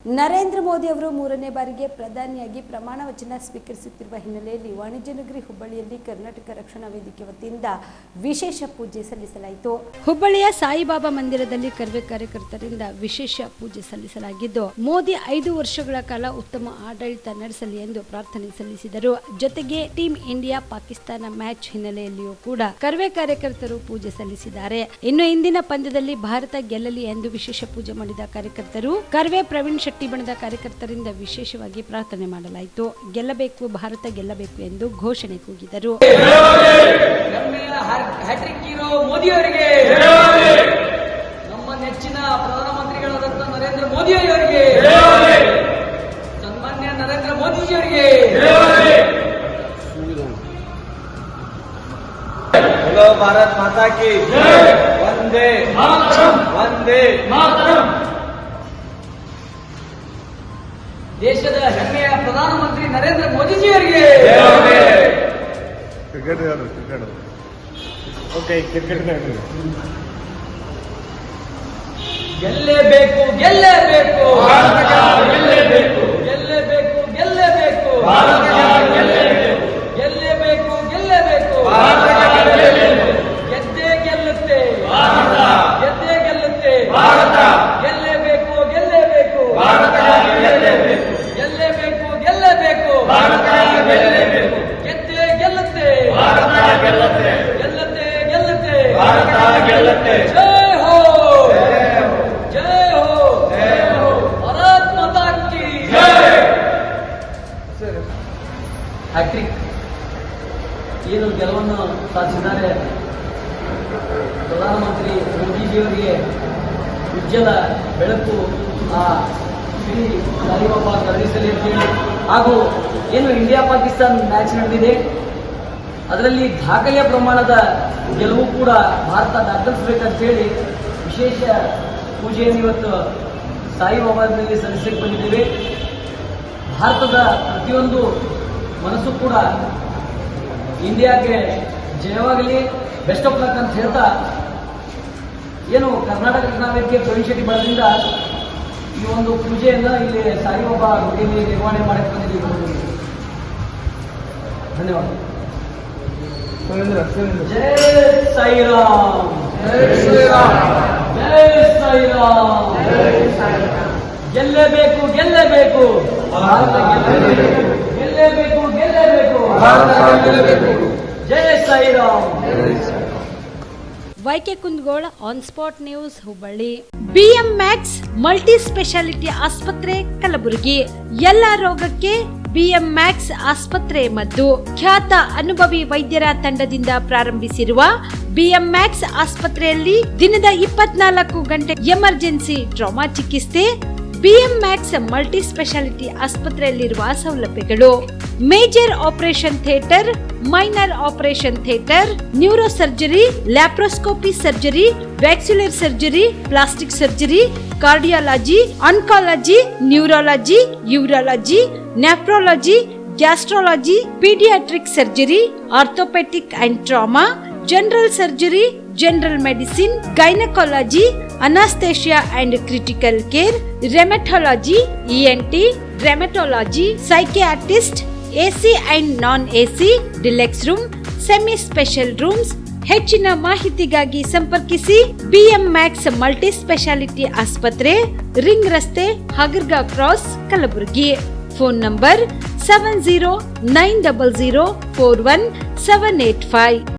ನರೇಂದ್ರ ಮೋದಿ ಅವರು ಮೂರನೇ ಬಾರಿಗೆ ಪ್ರಧಾನಿಯಾಗಿ ಪ್ರಮಾಣ ವಚನ ಸ್ವೀಕರಿಸುತ್ತಿರುವ ಹಿನ್ನೆಲೆಯಲ್ಲಿ ವಾಣಿಜ್ಯ ನಗರಿ ಹುಬ್ಬಳ್ಳಿಯಲ್ಲಿ ಕರ್ನಾಟಕ ರಕ್ಷಣಾ ವೇದಿಕೆ ವತಿಯಿಂದ ವಿಶೇಷ ಪೂಜೆ ಸಲ್ಲಿಸಲಾಯಿತು. ಹುಬ್ಬಳ್ಳಿಯ ಸಾಯಿಬಾಬಾ ಮಂದಿರದಲ್ಲಿ ಕರ್ವೆ ಕಾರ್ಯಕರ್ತರಿಂದ ವಿಶೇಷ ಪೂಜೆ ಸಲ್ಲಿಸಲಾಗಿದ್ದು, ಮೋದಿ 5 ವರ್ಷಗಳ ಕಾಲ ಉತ್ತಮ ಆಡಳಿತ ನಡೆಸಲಿ ಎಂದು ಪ್ರಾರ್ಥನೆ ಸಲ್ಲಿಸಿದರು. ಜೊತೆಗೆ ಟೀಮ್ ಇಂಡಿಯಾ ಪಾಕಿಸ್ತಾನ ಮ್ಯಾಚ್ ಹಿನ್ನೆಲೆಯಲ್ಲಿಯೂ ಕೂಡ ಕರ್ವೆ ಕಾರ್ಯಕರ್ತರು ಪೂಜೆ ಸಲ್ಲಿಸಿದ್ದಾರೆ. ಇನ್ನು ಇಂದಿನ ಪಂದ್ಯದಲ್ಲಿ ಭಾರತ ಗೆಲ್ಲಲಿ ಎಂದು ವಿಶೇಷ ಪೂಜೆ ಮಾಡಿದ ಕಾರ್ಯಕರ್ತರು ಕರ್ವೆ ಪ್ರವೀಣ್ ಶೆಟ್ಟಿ ಬಣದ ಕಾರ್ಯಕರ್ತರಿಂದ ವಿಶೇಷವಾಗಿ ಪ್ರಾರ್ಥನೆ ಮಾಡಲಾಯಿತು. ಗೆಲ್ಲಬೇಕು, ಭಾರತ ಗೆಲ್ಲಬೇಕು ಎಂದು ಘೋಷಣೆ ಕೂಗಿದರು. ಮೋದಿ ಅವರಿಗೆ, ನಮ್ಮ ನೆಚ್ಚಿನ ಪ್ರಧಾನಮಂತ್ರಿಗಳಾದಂತಹ ನರೇಂದ್ರ ಮೋದಿ ಅವರಿಗೆ, ಸನ್ಮಾನ್ಯ ನರೇಂದ್ರ ಮೋದಿಜಿಯವರಿಗೆ बोलो भारत माता की वंदे वंदे ದೇಶದ ಹೆಮ್ಮೆಯ ಪ್ರಧಾನಮಂತ್ರಿ ನರೇಂದ್ರ ಮೋದಿಜಿಯವರಿಗೆ ಕ್ರಿಕೆಟ್ ಓಕೆ ಕ್ರಿಕೆಟ್ ಗೆಲ್ಲೇಬೇಕು ಗೆಲ್ಲೇಬೇಕು ಗೆಲ್ಲೇಬೇಕು ಗೆಲ್ಲೇಬೇಕು ಗೆಲ್ಲೇಬೇಕು ಗೆಲ್ಲೇಬೇಕು ಗೆಲ್ಲೇಬೇಕು ಗೆದ್ದೇ ಗೆಲ್ಲುತ್ತೆ ಗೆದ್ದೇ ಗೆಲ್ಲುತ್ತೆ ಗೆಲ್ಲೇಬೇಕು ಗೆಲ್ಲೇಬೇಕು ಗೆಲ್ಲೇಬೇಕು ಗೆಲ್ಲಬೇಕು ಗೆದ್ದೇ ಗೆಲ್ಲುತ್ತೆ ಗೆಲ್ಲುತ್ತೆ ಗೆಲ್ಲುತ್ತೆ ಜೈ ಹೋ ಜೈ ಹೋ ಭಾರತ್ ಮಾತಾ ಕಿ ಹ್ಯಾಟ್ರಿಕ್ ಏನು ಗೆಲುವನ್ನು ಸಾಧಿಸಿದ್ದಾರೆ ಪ್ರಧಾನಮಂತ್ರಿ ಮೋದಿಜಿಯವರಿಗೆ ಉಜ್ವಲ ಬೆಳಕು ಆ ಶ್ರೀ ಸಾಯಿಬಾಬಾ ಕರುಣಿಸಲಿ ಅಂತೇಳಿ, ಹಾಗೂ ಏನು ಇಂಡಿಯಾ ಪಾಕಿಸ್ತಾನ್ ಮ್ಯಾಚ್ ನಡೆದಿದೆ ಅದರಲ್ಲಿ ದಾಖಲೆಯ ಪ್ರಮಾಣದ ಗೆಲುವು ಕೂಡ ಭಾರತ ದಾಖಲಿಸಬೇಕಂತ ಹೇಳಿ ವಿಶೇಷ ಪೂಜೆಯನ್ನು ಇವತ್ತು ಸಾಯಿಬಾಬಾದಲ್ಲಿ ಸಲ್ಲಿಸಕ್ಕೆ ಬಂದಿದ್ದೇವೆ. ಭಾರತದ ಪ್ರತಿಯೊಂದು ಮನಸ್ಸು ಕೂಡ ಇಂಡಿಯಾಗೆ ಜಯವಾಗಲಿ, ಬೆಸ್ಟ್ ಆಫ್ ಲಕ್ ಅಂತ ಹೇಳ್ತಾ, ಏನು ಕರ್ನಾಟಕ ರಕ್ಷಣಾ ವೇದಿಕೆ ಪ್ರವೀಣ್ ಶೆಟ್ಟಿ ಬಣದಿಂದ ಈ ಒಂದು ಪೂಜೆಯನ್ನು ಇಲ್ಲಿ ಸಾಯಿಬಾಬಾ ಗುಡಿಯಲ್ಲಿ ನಿರ್ವಹಣೆ ಮಾಡಕ್ಕೆ ಬಂದಿದ್ದೀವಿ. ಧನ್ಯವಾದ. ಜೈ ಸಾಯಿರಾಮ್, ಜೈ ಸಾಯಿರಾಮ್. ಗೆಲ್ಲೇಬೇಕು ಗೆಲ್ಲೇಬೇಕು ಭಾರತ ಗೆಲ್ಲೇಬೇಕು ಗೆಲ್ಲೇಬೇಕು ಜೈ Sairam. YK Kundagol on spot news Hubballi. BM max multi speciality ಆಸ್ಪತ್ರೆ ಕಲಬುರಗಿ. ಎಲ್ಲ ರೋಗಕ್ಕೆ ಬಿಎಂ ಮ್ಯಾಕ್ಸ್ ಆಸ್ಪತ್ರೆ ಮದ್ದು. ಖ್ಯಾತ ಅನುಭವಿ ವೈದ್ಯರ ತಂಡದಿಂದ ಪ್ರಾರಂಭಿಸಿರುವ ಬಿಎಂ ಮ್ಯಾಕ್ಸ್ ಆಸ್ಪತ್ರೆಯಲ್ಲಿ ದಿನದ 24 ಗಂಟೆ ಎಮರ್ಜೆನ್ಸಿ ಟ್ರಾಮಾ ಚಿಕಿತ್ಸೆ. ಬಿಎಂ ಮ್ಯಾಕ್ಸ್ ಮಲ್ಟಿ ಸ್ಪೆಷಾಲಿಟಿ ಆಸ್ಪತ್ರೆಯಲ್ಲಿರುವ ಸೌಲಭ್ಯಗಳು: major operation theatre, minor operation theatre, neuro surgery, laparoscopy surgery, ವ್ಯಾಕ್ಸ್ಯುಲರ್ surgery, plastic surgery, cardiology, oncology, neurology, urology, nephrology, gastrology, paediatric surgery, orthopaedic and trauma, general surgery, general medicine, gynaecology, anaesthesia and critical care, rheumatology, ENT, rheumatology, psychiatrist, AC and non AC, deluxe room, semi special rooms. ಹೆಚ್ಚಿನ ಮಾಹಿತಿಗಾಗಿ ಸಂಪರ್ಕಿಸಿ BM max multi speciality ಆಸ್ಪತ್ರೆ, ring ರಸ್ತೆ, ಹಗರ್ಗಾ cross, Kalaburagi. Phone number 7090041785.